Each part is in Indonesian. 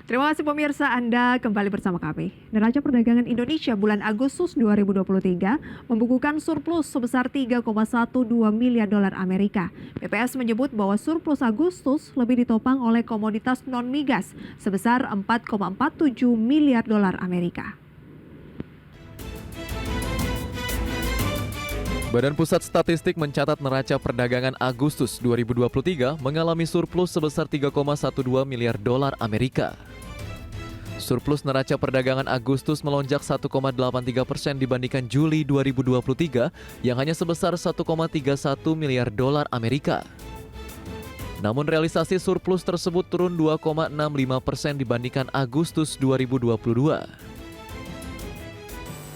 Terima kasih pemirsa, Anda kembali bersama kami. Neraca perdagangan Indonesia bulan Agustus 2023 membukukan surplus sebesar 3,12 miliar dolar Amerika. BPS menyebut bahwa surplus Agustus lebih ditopang oleh komoditas non-migas sebesar 4,47 miliar dolar Amerika. Badan Pusat Statistik mencatat neraca perdagangan Agustus 2023 mengalami surplus sebesar 3,12 miliar dolar Amerika. Surplus neraca perdagangan Agustus melonjak 1,83% dibandingkan Juli 2023 yang hanya sebesar 1,31 miliar dolar Amerika. Namun realisasi surplus tersebut turun 2,65% dibandingkan Agustus 2022.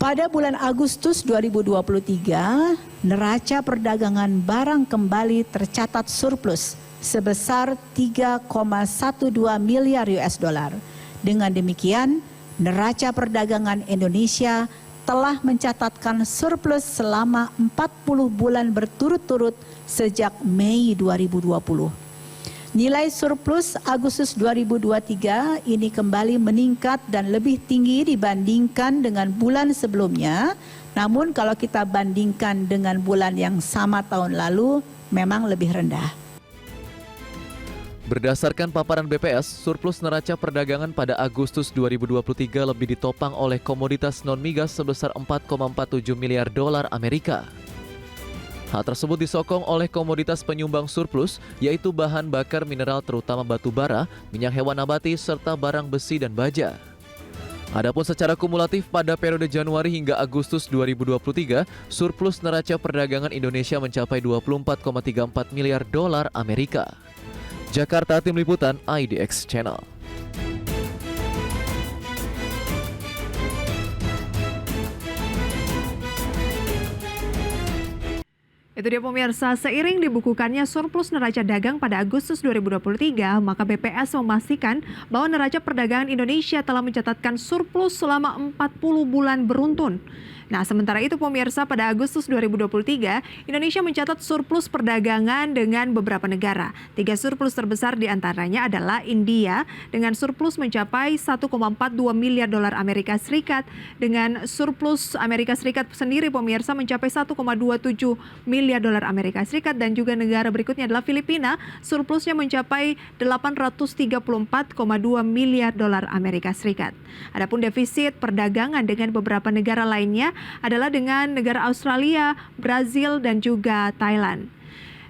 Pada bulan Agustus 2023, neraca perdagangan barang kembali tercatat surplus sebesar 3,12 miliar US dollar. Dengan demikian, neraca perdagangan Indonesia telah mencatatkan surplus selama 40 bulan berturut-turut sejak Mei 2020. Nilai surplus Agustus 2023 ini kembali meningkat dan lebih tinggi dibandingkan dengan bulan sebelumnya. Namun kalau kita bandingkan dengan bulan yang sama tahun lalu, memang lebih rendah. Berdasarkan paparan BPS, surplus neraca perdagangan pada Agustus 2023 lebih ditopang oleh komoditas non-migas sebesar 4,47 miliar dolar Amerika. Hal tersebut disokong oleh komoditas penyumbang surplus, yaitu bahan bakar mineral terutama batu bara, minyak hewan nabati, serta barang besi dan baja. Adapun secara kumulatif pada periode Januari hingga Agustus 2023, surplus neraca perdagangan Indonesia mencapai 24,34 miliar dolar Amerika. Jakarta, Tim Liputan IDX Channel. Itu dia pemirsa, seiring dibukukannya surplus neraca dagang pada Agustus 2023, maka BPS memastikan bahwa neraca perdagangan Indonesia telah mencatatkan surplus selama 40 bulan beruntun. Nah, sementara itu pemirsa, pada Agustus 2023, Indonesia mencatat surplus perdagangan dengan beberapa negara. 3 surplus terbesar diantaranya adalah India dengan surplus mencapai 1,42 miliar dolar Amerika Serikat, dengan surplus Amerika Serikat sendiri pemirsa mencapai 1,27 miliar dolar Amerika Serikat, dan juga negara berikutnya adalah Filipina, surplusnya mencapai 834,2 miliar dolar Amerika Serikat. Adapun defisit perdagangan dengan beberapa negara lainnya adalah dengan negara Australia, Brazil, dan juga Thailand.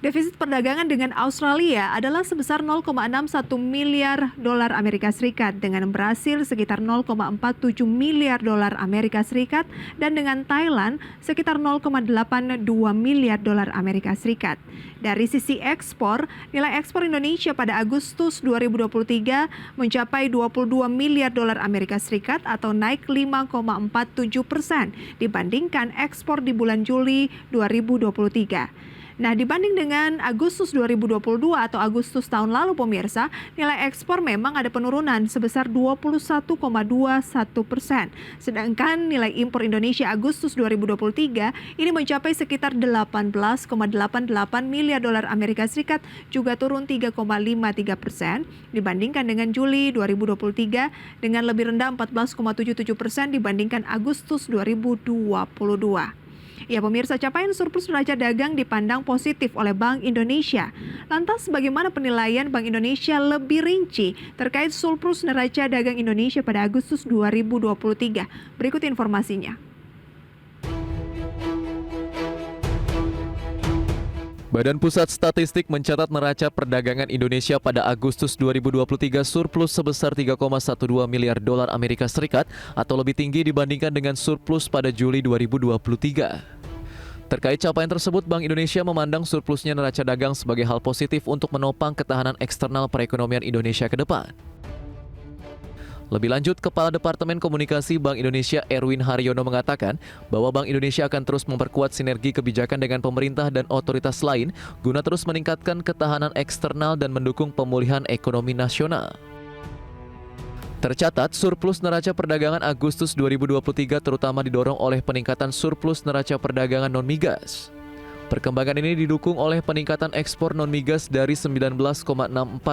Defisit perdagangan dengan Australia adalah sebesar 0,61 miliar dolar Amerika Serikat, dengan Brasil sekitar 0,47 miliar dolar Amerika Serikat, dan dengan Thailand sekitar 0,82 miliar dolar Amerika Serikat. Dari sisi ekspor, nilai ekspor Indonesia pada Agustus 2023 mencapai 22 miliar dolar Amerika Serikat atau naik 5,47% dibandingkan ekspor di bulan Juli 2023. Nah, dibanding dengan Agustus 2022 atau Agustus tahun lalu pemirsa, nilai ekspor memang ada penurunan sebesar 21,21%. Sedangkan nilai impor Indonesia Agustus 2023 ini mencapai sekitar 18,88 miliar dolar Amerika Serikat, juga turun 3,53% dibandingkan dengan Juli 2023, dengan lebih rendah 14,77% dibandingkan Agustus 2022. Ya pemirsa, capaian surplus neraca dagang dipandang positif oleh Bank Indonesia. Lantas bagaimana penilaian Bank Indonesia lebih rinci terkait surplus neraca dagang Indonesia pada Agustus 2023? Berikut informasinya. Badan Pusat Statistik mencatat neraca perdagangan Indonesia pada Agustus 2023 surplus sebesar 3,12 miliar dolar Amerika Serikat atau lebih tinggi dibandingkan dengan surplus pada Juli 2023. Terkait capaian tersebut, Bank Indonesia memandang surplusnya neraca dagang sebagai hal positif untuk menopang ketahanan eksternal perekonomian Indonesia ke depan. Lebih lanjut, Kepala Departemen Komunikasi Bank Indonesia Erwin Haryono mengatakan bahwa Bank Indonesia akan terus memperkuat sinergi kebijakan dengan pemerintah dan otoritas lain guna terus meningkatkan ketahanan eksternal dan mendukung pemulihan ekonomi nasional. Tercatat, surplus neraca perdagangan Agustus 2023 terutama didorong oleh peningkatan surplus neraca perdagangan non-migas. Perkembangan ini didukung oleh peningkatan ekspor non-migas dari 19,64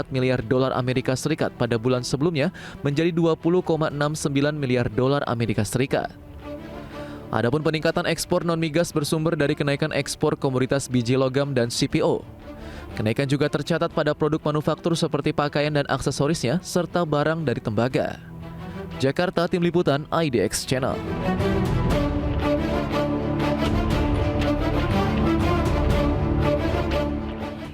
miliar dolar Amerika Serikat pada bulan sebelumnya menjadi 20,69 miliar dolar Amerika Serikat. Adapun peningkatan ekspor non-migas bersumber dari kenaikan ekspor komoditas biji logam dan CPO. Kenaikan juga tercatat pada produk manufaktur seperti pakaian dan aksesorisnya serta barang dari tembaga. Jakarta, Tim Liputan IDX Channel.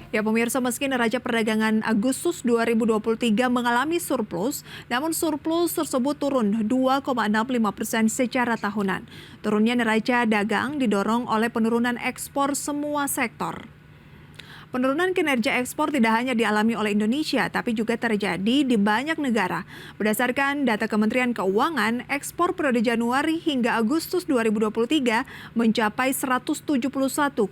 Ya pemirsa, meski neraca perdagangan Agustus 2023 mengalami surplus, namun surplus tersebut turun 2,65% secara tahunan. Turunnya neraca dagang didorong oleh penurunan ekspor semua sektor. Penurunan kinerja ekspor tidak hanya dialami oleh Indonesia, tapi juga terjadi di banyak negara. Berdasarkan data Kementerian Keuangan, ekspor periode Januari hingga Agustus 2023 mencapai 171,52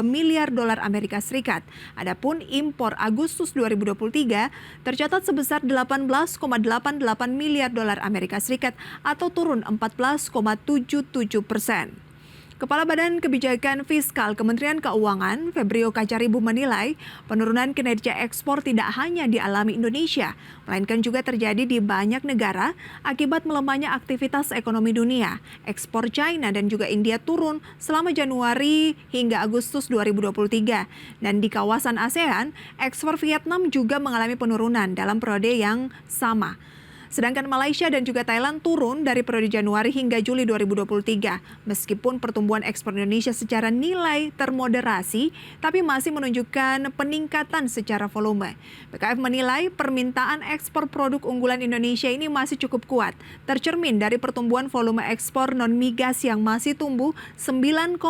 miliar dolar Amerika Serikat. Adapun impor Agustus 2023 tercatat sebesar 18,88 miliar dolar Amerika Serikat atau turun 14,77%. Kepala Badan Kebijakan Fiskal Kementerian Keuangan, Febrio Kacaribu menilai penurunan kinerja ekspor tidak hanya dialami Indonesia, melainkan juga terjadi di banyak negara akibat melemahnya aktivitas ekonomi dunia. Ekspor China dan juga India turun selama Januari hingga Agustus 2023. Dan di kawasan ASEAN, ekspor Vietnam juga mengalami penurunan dalam periode yang sama. Sedangkan Malaysia dan juga Thailand turun dari periode Januari hingga Juli 2023. Meskipun pertumbuhan ekspor Indonesia secara nilai termoderasi, tapi masih menunjukkan peningkatan secara volume. BKF menilai permintaan ekspor produk unggulan Indonesia ini masih cukup kuat, tercermin dari pertumbuhan volume ekspor non-migas yang masih tumbuh 9,5%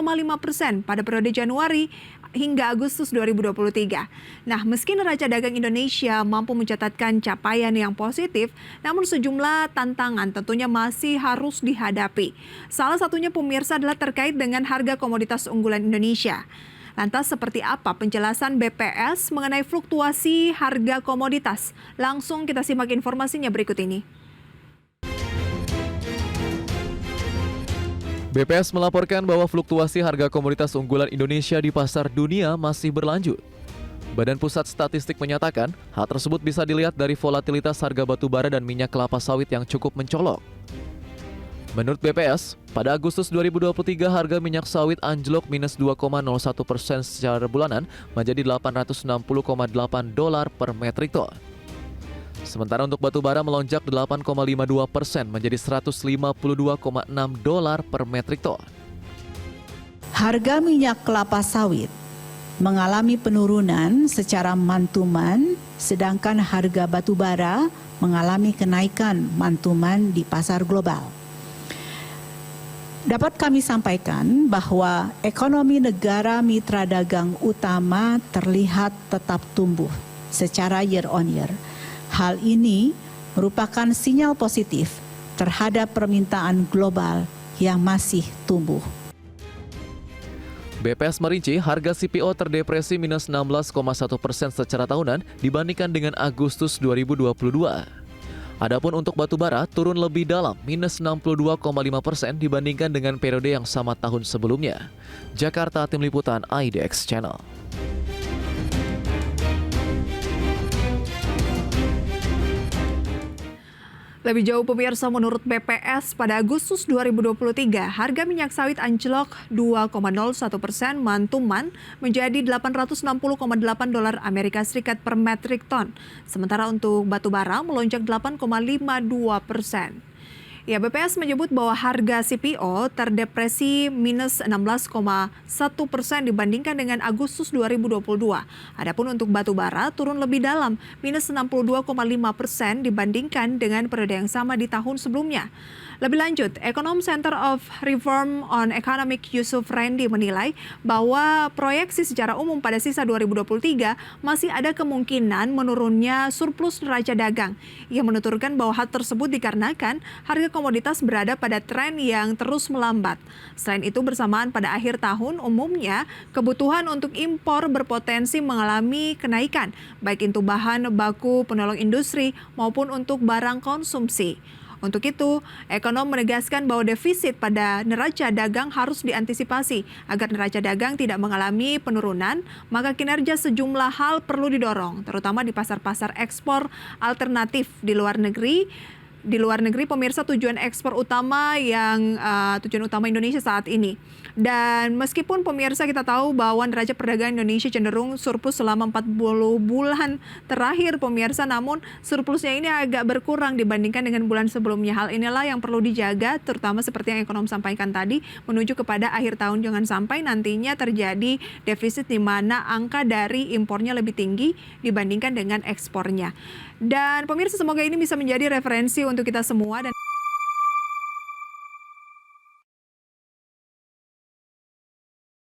pada periode Januari hingga Agustus 2023. Nah, meski neraca dagang Indonesia mampu mencatatkan capaian yang positif, namun sejumlah tantangan tentunya masih harus dihadapi. Salah satunya pemirsa adalah terkait dengan harga komoditas unggulan Indonesia. Lantas seperti apa penjelasan BPS mengenai fluktuasi harga komoditas? Langsung kita simak informasinya berikut ini. BPS melaporkan bahwa fluktuasi harga komoditas unggulan Indonesia di pasar dunia masih berlanjut. Badan Pusat Statistik menyatakan, hal tersebut bisa dilihat dari volatilitas harga batu bara dan minyak kelapa sawit yang cukup mencolok. Menurut BPS, pada Agustus 2023 harga minyak sawit anjlok minus 2,01% secara bulanan menjadi $860,8 per metrik ton. Sementara untuk batu bara melonjak 8,52% menjadi $152,6 per metrik ton. Harga minyak kelapa sawit mengalami penurunan secara mantuman, sedangkan harga batu bara mengalami kenaikan mantuman di pasar global. Dapat kami sampaikan bahwa ekonomi negara mitra dagang utama terlihat tetap tumbuh secara year on year. Hal ini merupakan sinyal positif terhadap permintaan global yang masih tumbuh. BPS merinci harga CPO terdepresi minus 16,1% secara tahunan dibandingkan dengan Agustus 2022. Adapun untuk batu bara turun lebih dalam minus 62,5% dibandingkan dengan periode yang sama tahun sebelumnya. Jakarta, Tim Liputan IDX Channel. Lebih jauh pemirsa, menurut BPS pada Agustus 2023 harga minyak sawit anjlok 2,01% mantuman menjadi $860,8 Amerika Serikat per metrik ton. Sementara untuk batu bara melonjak 8,52%. Ya, BPS menyebut bahwa harga CPO terdepresi minus 16,1% dibandingkan dengan Agustus 2022. Adapun untuk batu bara turun lebih dalam, minus 62,5% dibandingkan dengan periode yang sama di tahun sebelumnya. Lebih lanjut, Ekonom Center of Reform on Economic Yusuf Randy menilai bahwa proyeksi secara umum pada sisa 2023 masih ada kemungkinan menurunnya surplus neraca dagang. Ia menuturkan bahwa hal tersebut dikarenakan harga komoditas berada pada tren yang terus melambat. Selain itu, bersamaan pada akhir tahun umumnya kebutuhan untuk impor berpotensi mengalami kenaikan, baik itu bahan baku penolong industri maupun untuk barang konsumsi. Untuk itu, ekonom menegaskan bahwa defisit pada neraca dagang harus diantisipasi agar neraca dagang tidak mengalami penurunan, maka kinerja sejumlah hal perlu didorong, terutama di pasar-pasar ekspor alternatif di luar negeri. Di luar negeri, pemirsa, tujuan ekspor utama tujuan utama Indonesia saat ini. Dan meskipun pemirsa kita tahu bahwa neraca perdagangan Indonesia cenderung surplus selama 40 bulan terakhir pemirsa, namun surplusnya ini agak berkurang dibandingkan dengan bulan sebelumnya. Hal inilah yang perlu dijaga, terutama seperti yang ekonom sampaikan tadi, menuju kepada akhir tahun jangan sampai nantinya terjadi defisit di mana angka dari impornya lebih tinggi dibandingkan dengan ekspornya. Dan pemirsa, semoga ini bisa menjadi referensi untuk kita semua dan